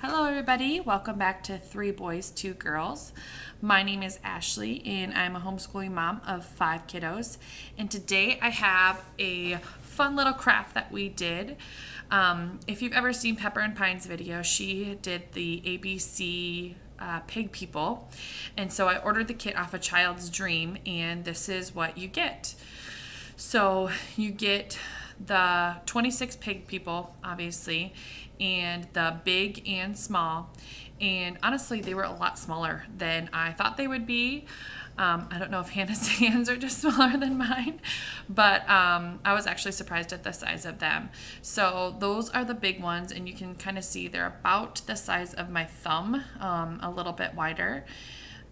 Hello everybody, welcome back to Three Boys, Two Girls. My name is Ashley and I'm a homeschooling mom of 5 kiddos. And today I have a fun little craft that we did. If you've ever seen Pepper and Pine's video, she did the ABC pig people. And so I ordered the kit off A Child's Dream, and this is what you get. So you get the 26 pig people, obviously, and the big and small. And honestly, they were a lot smaller than I thought they would be. I don't know if Hannah's hands are just smaller than mine, but I was actually surprised at the size of them. So those are the big ones, and you can kind of see they're about the size of my thumb, a little bit wider.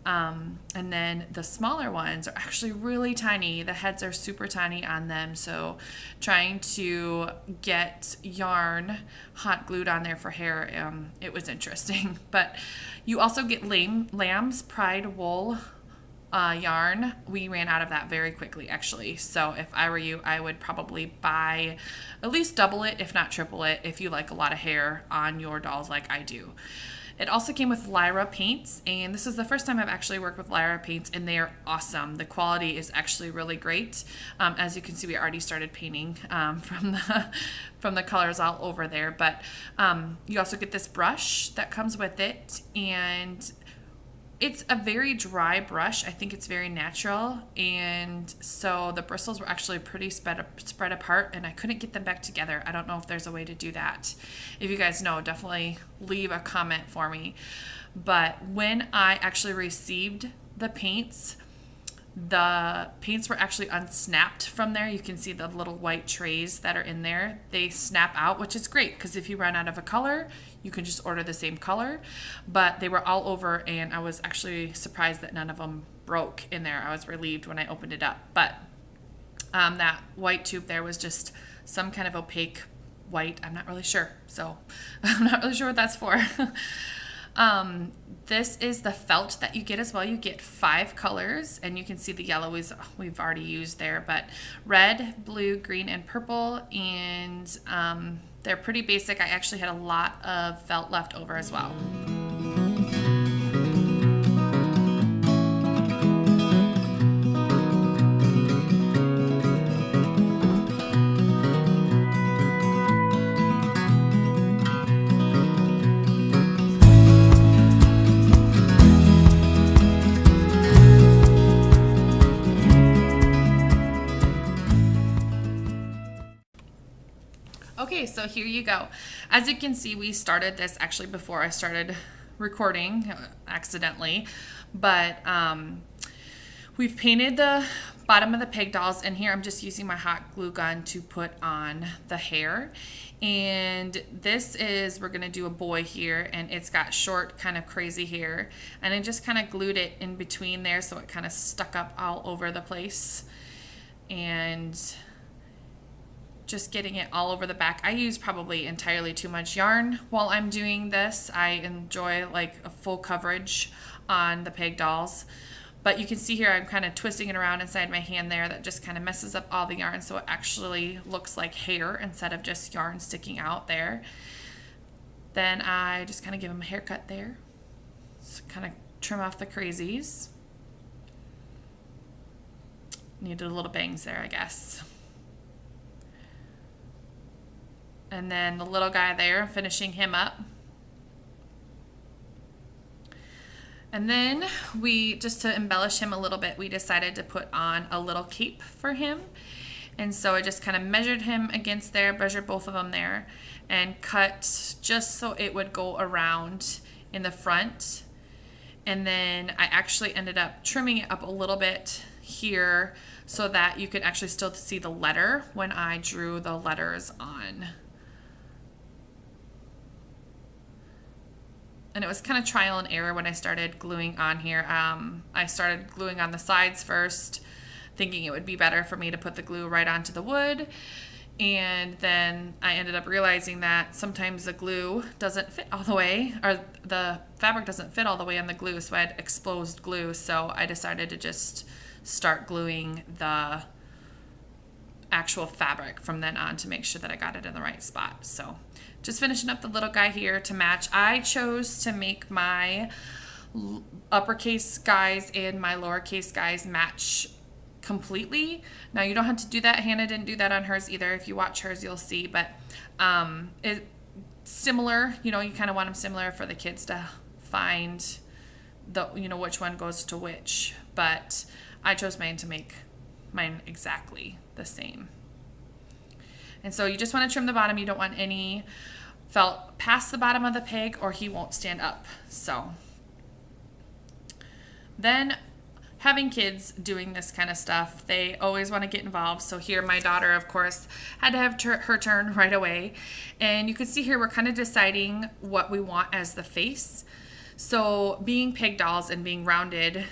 And then the smaller ones are actually really tiny. The heads are super tiny on them. So trying to get yarn hot glued on there for hair, it was interesting. But you also get lamb's pride wool yarn. We ran out of that very quickly, actually. So if I were you, I would probably buy at least double it, if not triple it, if you like a lot of hair on your dolls like I do. It also came with Lyra paints, and this is the first time I've actually worked with Lyra paints, and they are awesome. The quality is actually really great. As you can see, we already started painting from the colors all over there, but you also get this brush that comes with it, and it's a very dry brush. I think it's very natural, and so the bristles were actually pretty spread apart, and I couldn't get them back together. I don't know if there's a way to do that. If you guys know, definitely leave a comment for me. But when I actually received the paints were actually unsnapped from there. You can see the little white trays that are in there. They snap out, which is great because if you run out of a color, you can just order the same color. But they were all over, and I was actually surprised that none of them broke in there. I was relieved when I opened it up. But that white tube there was just some kind of opaque white. I'm not really sure. So I'm not really sure what that's for. This is the felt that you get as well. You get 5 colors, and you can see the yellow we've already used there, but red, blue, green, and purple, and they're pretty basic. I actually had a lot of felt left over as well. Okay, so here you go. As you can see, we started this actually before I started recording accidentally, but we've painted the bottom of the pig dolls, and here I'm just using my hot glue gun to put on the hair. And we're gonna do a boy here, and it's got short, kind of crazy hair, and I just kind of glued it in between there so it kind of stuck up all over the place. And just getting it all over the back. I use probably entirely too much yarn while I'm doing this. I enjoy like a full coverage on the pig dolls. But you can see here I'm kind of twisting it around inside my hand there. That just kind of messes up all the yarn, so it actually looks like hair instead of just yarn sticking out there. Then I just kind of give them a haircut there. Just kind of trim off the crazies. Needed a little bangs there, I guess. And then the little guy there, finishing him up. And then just to embellish him a little bit, we decided to put on a little cape for him. And so I just kind of measured him against there, measured both of them there, and cut just so it would go around in the front. And then I actually ended up trimming it up a little bit here so that you could actually still see the letter when I drew the letters on. And it was kind of trial and error when I started gluing on here. I started gluing on the sides first, thinking it would be better for me to put the glue right onto the wood. And then I ended up realizing that sometimes the glue doesn't fit all the way, or the fabric doesn't fit all the way on the glue, so I had exposed glue. So I decided to just start gluing the actual fabric from then on to make sure that I got it in the right spot. So just finishing up the little guy here to match. I chose to make my uppercase guys and my lowercase guys match completely. Now you don't have to do that. Hannah didn't do that on hers either. If you watch hers, you'll see, but it's similar, you kind of want them similar for the kids to find the, which one goes to which, but I chose mine to make mine exactly the same. And so you just want to trim the bottom. You don't want any felt past the bottom of the pig or he won't stand up. So then having kids doing this kind of stuff, they always want to get involved. So here my daughter, of course, had to have her turn right away. And you can see here we're kind of deciding what we want as the face. So being pig dolls and being rounded,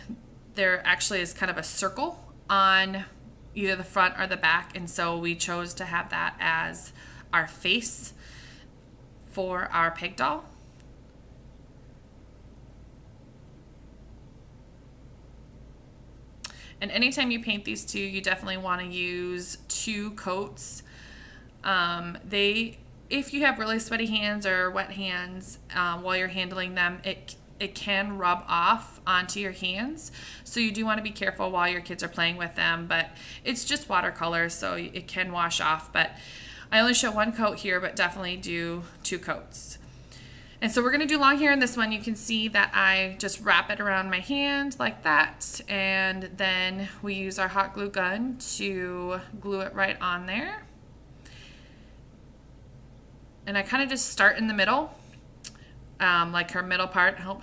there actually is kind of a circle on either the front or the back. And so we chose to have that as our face for our pig doll. And anytime you paint these two, you definitely want to use 2 coats. If you have really sweaty hands or wet hands while you're handling them, it can rub off onto your hands. So you do want to be careful while your kids are playing with them, but it's just watercolor, so it can wash off. But I only show 1 coat here, but definitely do 2 coats. And so we're going to do long hair in this one. You can see that I just wrap it around my hand like that. And then we use our hot glue gun to glue it right on there. And I kind of just start in the middle, like her middle part. I hope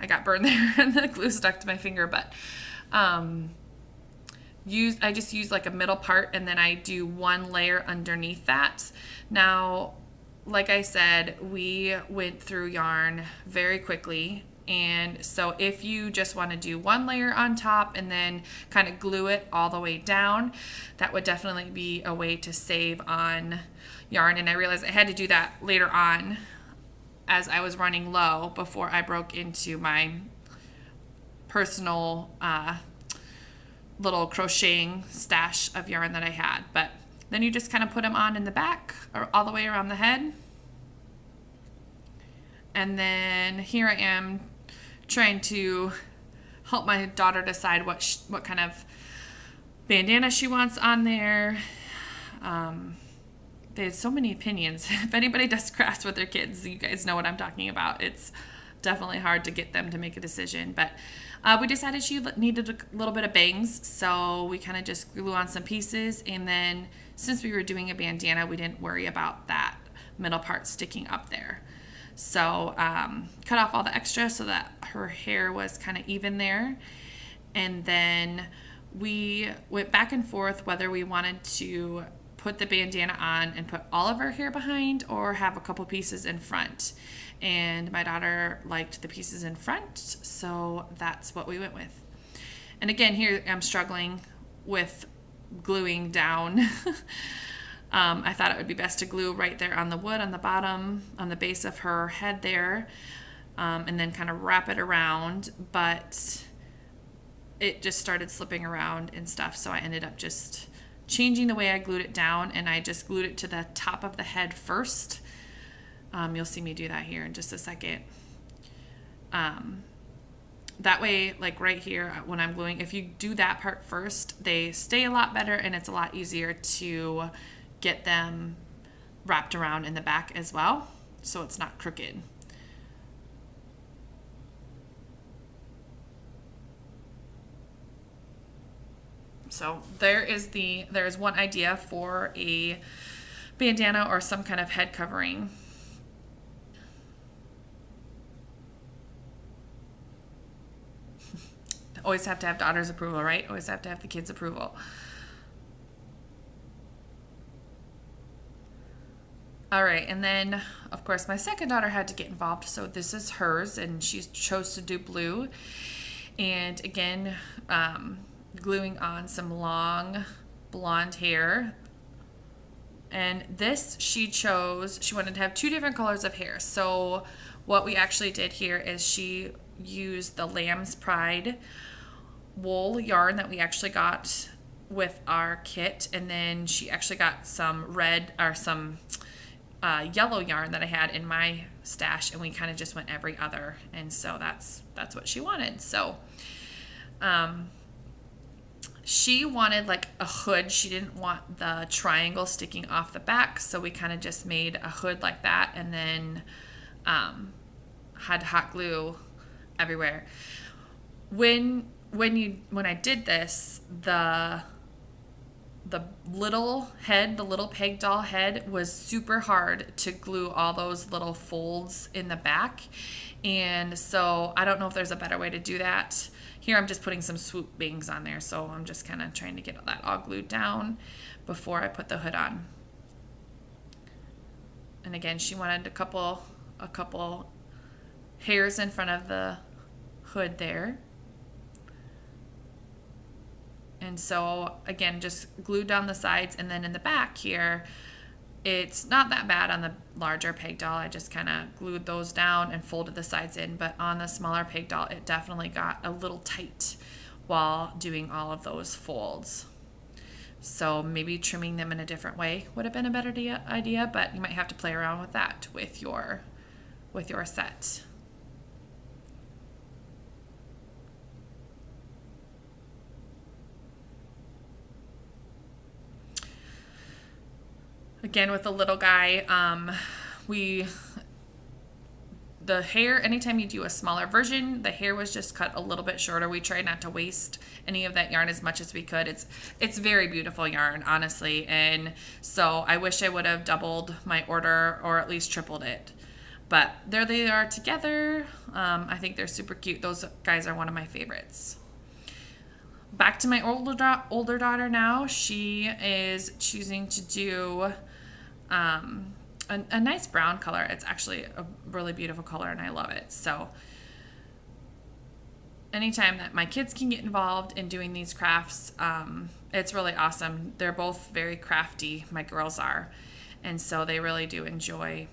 I got burned there and the glue stuck to my finger. But I just use like a middle part and then I do 1 layer underneath that. Now, like I said, we went through yarn very quickly, and so if you just want to do 1 layer on top and then kind of glue it all the way down, that would definitely be a way to save on yarn. And I realized I had to do that later on as I was running low before I broke into my personal little crocheting stash of yarn that I had. But then you just kind of put them on in the back or all the way around the head. And then here I am trying to help my daughter decide what kind of bandana she wants on there. There's so many opinions. If anybody does crafts with their kids, you guys know what I'm talking about. It's definitely hard to get them to make a decision. But we decided she needed a little bit of bangs, so we kind of just glue on some pieces. And then since we were doing a bandana, we didn't worry about that middle part sticking up there. So cut off all the extra so that her hair was kind of even there. And then we went back and forth whether we wanted to put the bandana on and put all of her hair behind or have a couple pieces in front. And my daughter liked the pieces in front, so that's what we went with. And again, here I'm struggling with gluing down. I thought it would be best to glue right there on the wood, on the bottom, on the base of her head there, and then kind of wrap it around, but it just started slipping around and stuff, so I ended up just changing the way I glued it down, and I just glued it to the top of the head first. You'll see me do that here in just a second. That way, like right here when I'm gluing, if you do that part first, they stay a lot better and it's a lot easier to get them wrapped around in the back as well, so it's not crooked. So there's one idea for a bandana or some kind of head covering. Always have to have daughter's approval, right? Always have to have the kids' approval. All right, and then, of course, my second daughter had to get involved, so this is hers, and she chose to do blue. And again, gluing on some long blonde hair. And this, she wanted to have 2 different colors of hair. So what we actually did here is she used the Lamb's Pride wool yarn that we actually got with our kit, and then she actually got some red or some yellow yarn that I had in my stash, and we kind of just went every other, and so that's what she wanted. So she wanted like a hood. She didn't want the triangle sticking off the back, so we kind of just made a hood like that, and then had hot glue everywhere. When I did this, the little head, the little peg doll head, was super hard to glue all those little folds in the back. And so I don't know if there's a better way to do that. Here I'm just putting some swoop bangs on there, so I'm just kind of trying to get that all glued down before I put the hood on. And again, she wanted a couple hairs in front of the hood there. And so again, just glue down the sides, and then in the back here, it's not that bad on the larger peg doll. I just kind of glued those down and folded the sides in, but on the smaller peg doll, it definitely got a little tight while doing all of those folds. So maybe trimming them in a different way would have been a better idea, but you might have to play around with that with your set. Again, with the little guy, the hair, anytime you do a smaller version, the hair was just cut a little bit shorter. We tried not to waste any of that yarn as much as we could. It's very beautiful yarn, honestly, and so I wish I would have doubled my order or at least tripled it. But there they are together. I think they're super cute. Those guys are one of my favorites. Back to my older daughter now. She is choosing to do a nice brown color. It's actually a really beautiful color, and I love it. So anytime that my kids can get involved in doing these crafts, it's really awesome. They're both very crafty, my girls are, and so they really do enjoy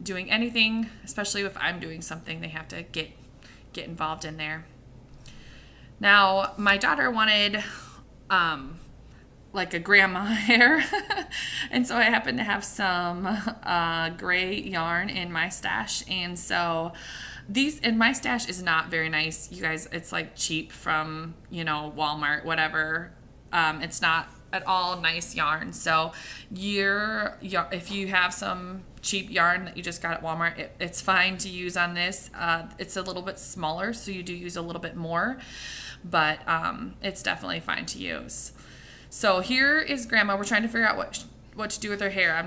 doing anything, especially if I'm doing something. They have to get involved in there. Now, my daughter wanted like a grandma hair, and so I happen to have some gray yarn in my stash, and so my stash is not very nice, you guys. It's like cheap from, Walmart, whatever. It's not at all nice yarn. So if you have some cheap yarn that you just got at Walmart, it's fine to use on this. It's a little bit smaller, so you do use a little bit more, but it's definitely fine to use. So here is Grandma. We're trying to figure out what to do with her hair.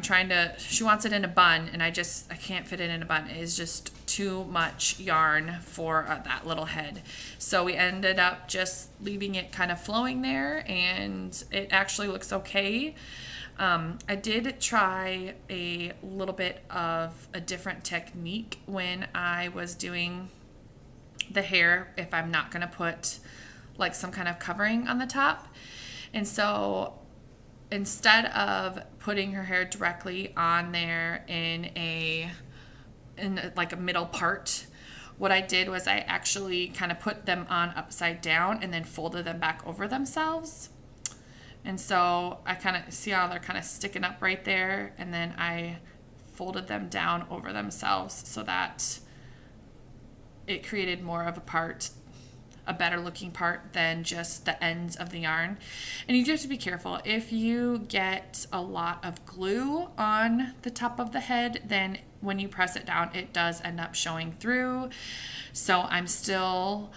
She wants it in a bun, and I can't fit it in a bun. It is just too much yarn for that little head. So we ended up just leaving it kind of flowing there, and it actually looks okay. I did try a little bit of a different technique when I was doing the hair, if I'm not going to put like some kind of covering on the top. And so instead of putting her hair directly on there in like a middle part, what I did was I actually kind of put them on upside down and then folded them back over themselves. And so I kind of see how they're kind of sticking up right there, and then I folded them down over themselves so that it created more of a better looking part than just the ends of the yarn. And you do have to be careful. If you get a lot of glue on the top of the head, then when you press it down, it does end up showing through. So I'm still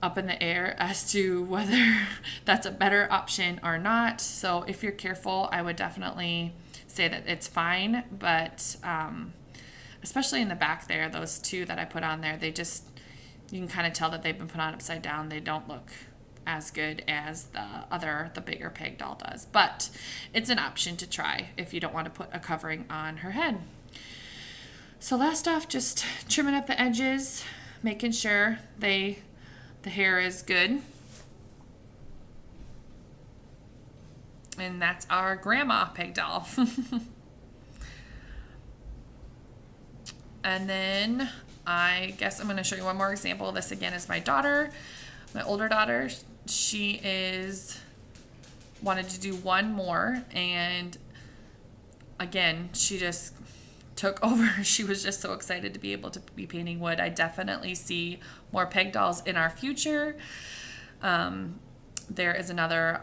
up in the air as to whether that's a better option or not. So if you're careful, I would definitely say that it's fine. But especially in the back there, those two that I put on there, you can kind of tell that they've been put on upside down. They don't look as good as the bigger peg doll does. But it's an option to try if you don't want to put a covering on her head. So last off, just trimming up the edges, making sure the hair is good. And that's our grandma peg doll. And then I guess I'm going to show you one more example. This again is my daughter, my older daughter. She is wanted to do one more, and again, she just took over. She was just so excited to be able to be painting wood. I definitely see more peg dolls in our future. There is another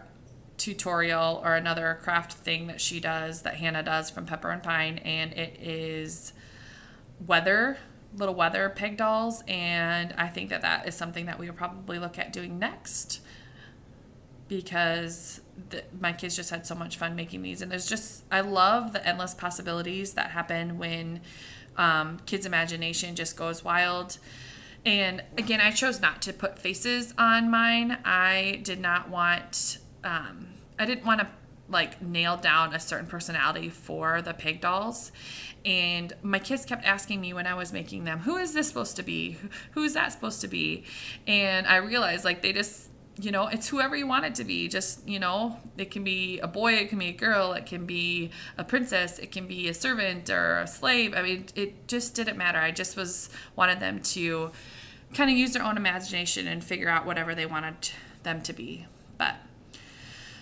tutorial or another craft thing that she does, that Hannah does, from Pepper and Pine, and it is little weather peg dolls, and I think that that is something that we will probably look at doing next, because my kids just had so much fun making these. And I love the endless possibilities that happen when kids' imagination just goes wild. And again, I chose not to put faces on mine. I didn't want to like nail down a certain personality for the pig dolls. And my kids kept asking me when I was making them, who is this supposed to be? Who is that supposed to be? And I realized, like, they just, it's whoever you want it to be. Just, it can be a boy, it can be a girl, it can be a princess, it can be a servant or a slave. I mean, it just didn't matter. I just wanted them to kind of use their own imagination and figure out whatever they wanted them to be. But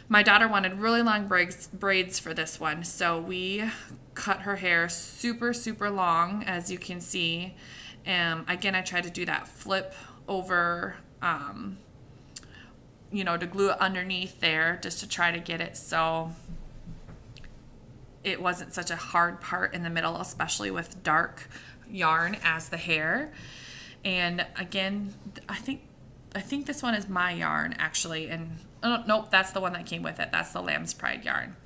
my daughter wanted really long braids for this one, so we cut her hair super, super long, as you can see. Again, I tried to do that flip over, to glue it underneath there, just to try to get it so it wasn't such a hard part in the middle, especially with dark yarn as the hair. And again, I think this one is my yarn, actually, and nope, that's the one that came with it. That's the Lamb's Pride yarn.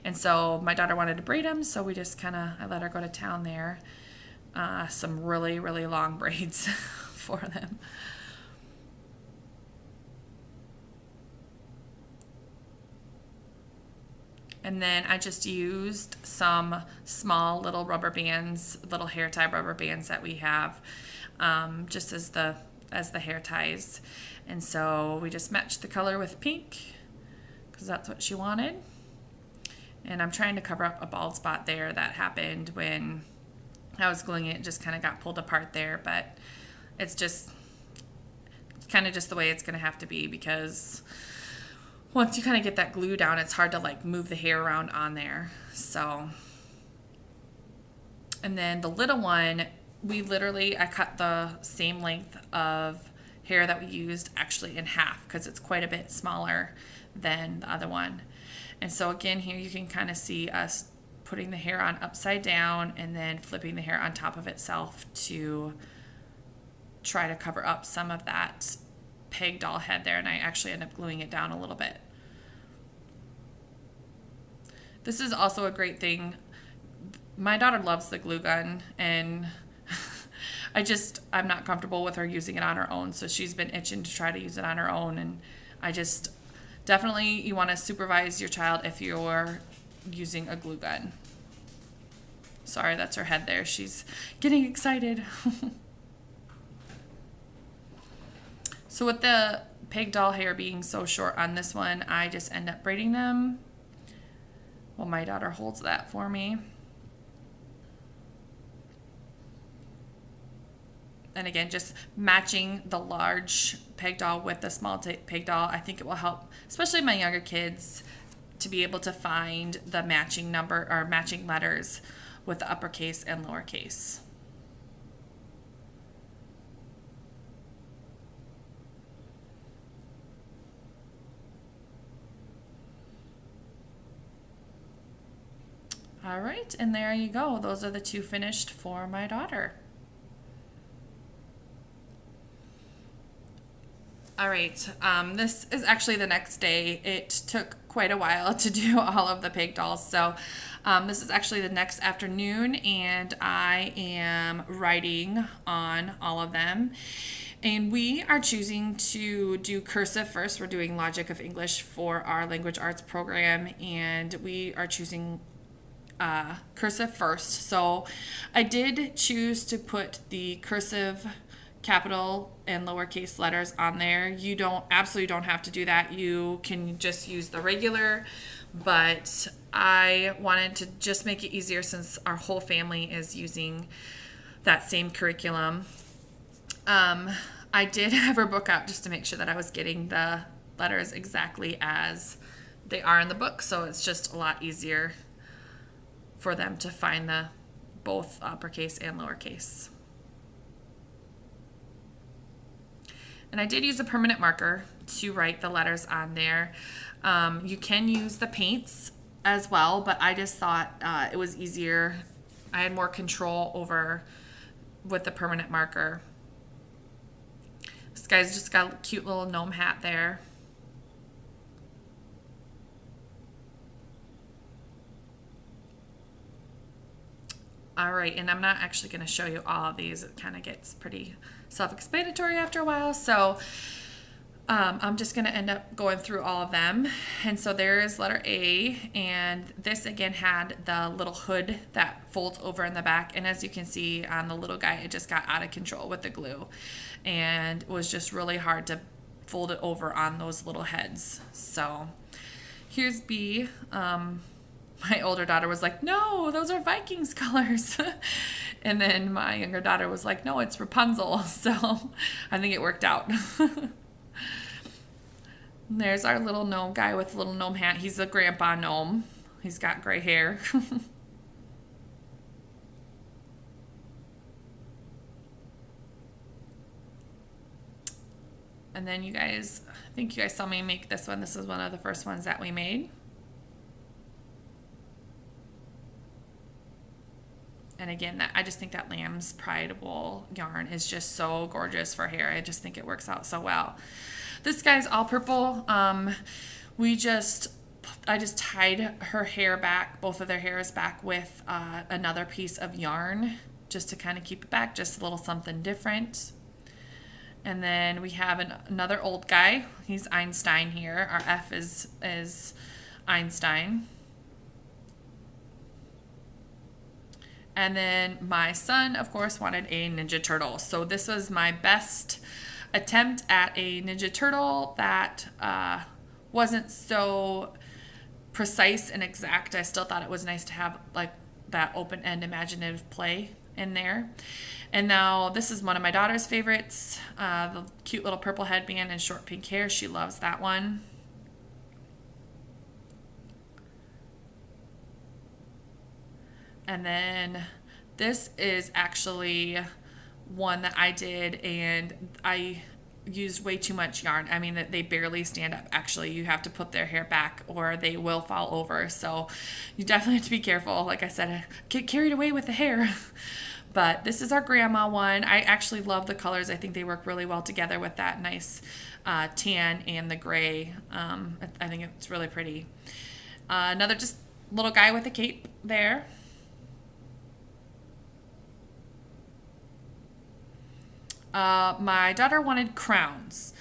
And so my daughter wanted to braid them, so I let her go to town there. Some really, really long braids for them. And then I just used some small little rubber bands, little hair tie rubber bands that we have, just as the hair ties. And so we just matched the color with pink, because that's what she wanted. And I'm trying to cover up a bald spot there that happened when I was gluing it. It just kind of got pulled apart there, but it's kind of just the way it's going to have to be, because once you kind of get that glue down, it's hard to like move the hair around on there. So, and then the little one, I cut the same length of hair that we used actually in half, because it's quite a bit smaller than the other one. And so again, here you can kind of see us putting the hair on upside down and then flipping the hair on top of itself to try to cover up some of that peg doll head there. And I actually end up gluing it down a little bit. This is also a great thing. My daughter loves the glue gun, and I'm not comfortable with her using it on her own, so she's been itching to try to use it on her own. And definitely you want to supervise your child if you're using a glue gun. Sorry, that's her head there. She's getting excited. So with the pig doll hair being so short on this one, I just end up braiding them. Well, my daughter holds that for me. And again, just matching the large peg doll with the small peg doll, I think it will help, especially my younger kids, to be able to find the matching number or matching letters with the uppercase and lowercase. All right, and there you go. Those are the two finished for my daughter. All right, this is actually the next day. It took quite a while to do all of the pig dolls. So this is actually the next afternoon, and I am writing on all of them. And we are choosing to do cursive first. We're doing Logic of English for our language arts program, and we are choosing cursive first. So I did choose to put the cursive capital and lowercase letters on there. You absolutely don't have to do that. You can just use the regular, but I wanted to just make it easier since our whole family is using that same curriculum. I did have her book out just to make sure that I was getting the letters exactly as they are in the book, so it's just a lot easier for them to find the both uppercase and lowercase. And I did use a permanent marker to write the letters on there. You can use the paints as well, but I just thought it was easier. I had more control over with the permanent marker. This guy's just got a cute little gnome hat there. All right, and I'm not actually going to show you all of these. It kind of gets pretty self-explanatory after a while, so I'm just going to end up going through all of them. And so there is letter A, and this again had the little hood that folds over in the back, and as you can see on the little guy, it just got out of control with the glue, and it was just really hard to fold it over on those little heads. So here's B. My older daughter was like, no, those are Vikings colors. And then my younger daughter was like, no, it's Rapunzel. So I think it worked out. There's our little gnome guy with a little gnome hat. He's a grandpa gnome. He's got gray hair. And then you guys, I think you guys saw me make this one. This is one of the first ones that we made. And again, I just think that Lamb's Pride wool yarn is just so gorgeous for hair. I just think it works out so well. This guy's all purple. I just tied her hair back, both of their hairs back with another piece of yarn just to kind of keep it back, just a little something different. And then we have another old guy. He's Einstein here. Our F is Einstein. And then my son, of course, wanted a Ninja Turtle. So this was my best attempt at a Ninja Turtle that wasn't so precise and exact. I still thought it was nice to have like that open-end imaginative play in there. And now this is one of my daughter's favorites, the cute little purple headband and short pink hair. She loves that one. And then this is actually one that I did, and I used way too much yarn. I mean, that they barely stand up. Actually, you have to put their hair back or they will fall over. So you definitely have to be careful. Like I said, get carried away with the hair. But this is our grandma one. I actually love the colors. I think they work really well together with that nice tan and the gray. I think it's really pretty. Another just little guy with a cape there. My daughter wanted crowns,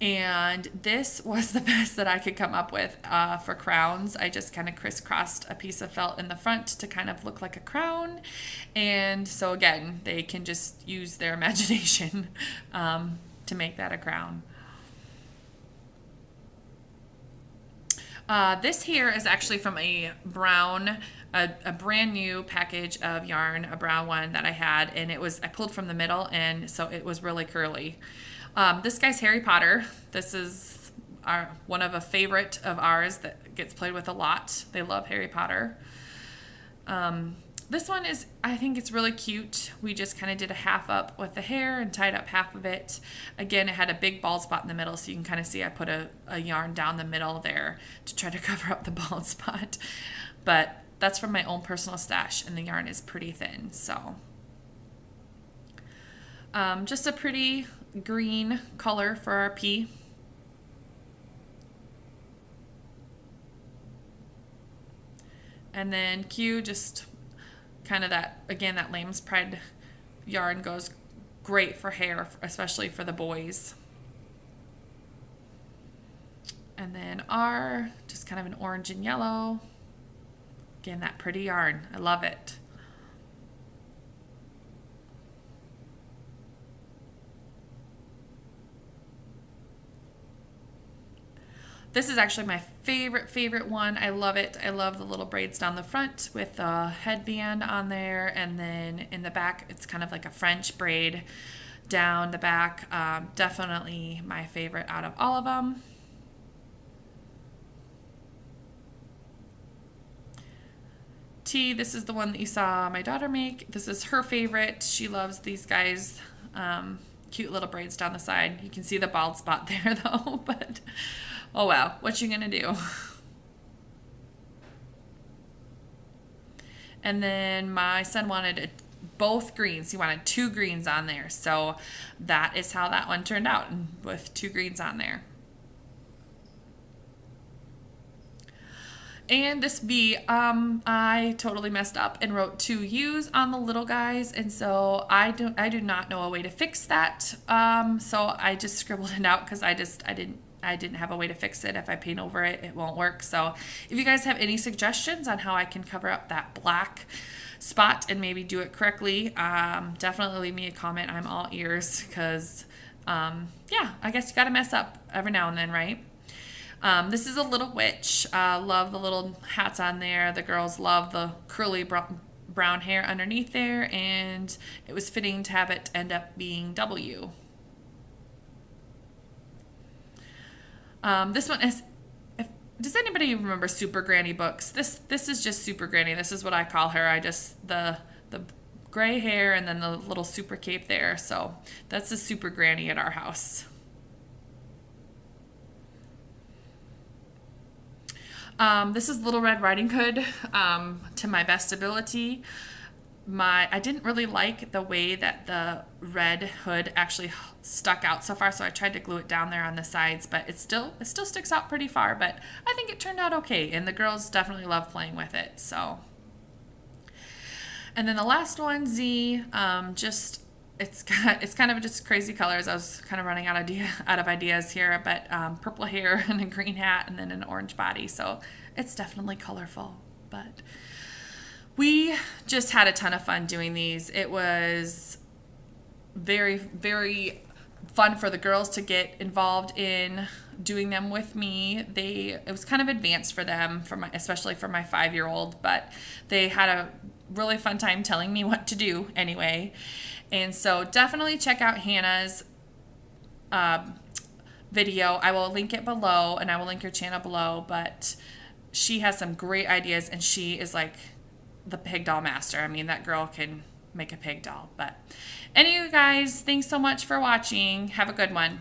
and this was the best that I could come up with for crowns. I just kind of crisscrossed a piece of felt in the front to kind of look like a crown, and so again, they can just use their imagination to make that a crown. This here is actually from a brown, a brand new package of yarn, a brown one that I had, and I pulled from the middle, and so it was really curly. This guy's Harry Potter. This is one of a favorite of ours that gets played with a lot. They love Harry Potter. This one I think it's really cute. We just kind of did a half up with the hair and tied up half of it. Again, it had a big bald spot in the middle, so you can kind of see I put a yarn down the middle there to try to cover up the bald spot. But that's from my own personal stash, and the yarn is pretty thin. So just a pretty green color for our P. And then Q, just kind of that Lamb's Pride yarn goes great for hair, especially for the boys. And then R, just kind of an orange and yellow. Again, that pretty yarn. I love it. This is actually my favorite one. I love it. I love the little braids down the front with the headband on there, and then in the back it's kind of like a French braid down the back. Definitely my favorite out of all of them. tee. This is the one that you saw my daughter make. This is her favorite. She loves these guys. Cute little braids down the side. You can see the bald spot there though, but oh well, what you gonna do? And then my son wanted both greens. He wanted 2 greens on there. So that is how that one turned out, with 2 greens on there. And this V, I totally messed up and wrote 2 U's on the little guys, and so I do not know a way to fix that. So I just scribbled it out because I didn't have a way to fix it. If I paint over it, it won't work. So if you guys have any suggestions on how I can cover up that black spot and maybe do it correctly, definitely leave me a comment. I'm all ears because, yeah, I guess you got to mess up every now and then, right? This is a little witch. Love the little hats on there. The girls love the curly brown hair underneath there, and it was fitting to have it end up being W. This one is, does anybody remember Super Granny books? This is just Super Granny. This is what I call her. The gray hair and then the little super cape there. So that's the Super Granny at our house. This is Little Red Riding Hood, to my best ability. I didn't really like the way that the red hood actually stuck out so far, so I tried to glue it down there on the sides, but it still sticks out pretty far, but I think it turned out okay, and the girls definitely love playing with it. So, and then the last one, Z, it's kind of just crazy colors. I was kind of running out of ideas here, but purple hair and a green hat and then an orange body, so it's definitely colorful. But we just had a ton of fun doing these. It was very, very fun for the girls to get involved in doing them with me. It was kind of advanced for them, especially for my 5-year-old, but they had a really fun time telling me what to do anyway. And so definitely check out Hannah's video. I will link it below, and I will link her channel below, but she has some great ideas, and she is like the pig doll master. I mean, that girl can make a pig doll. But anyway, guys, thanks so much for watching. Have a good one.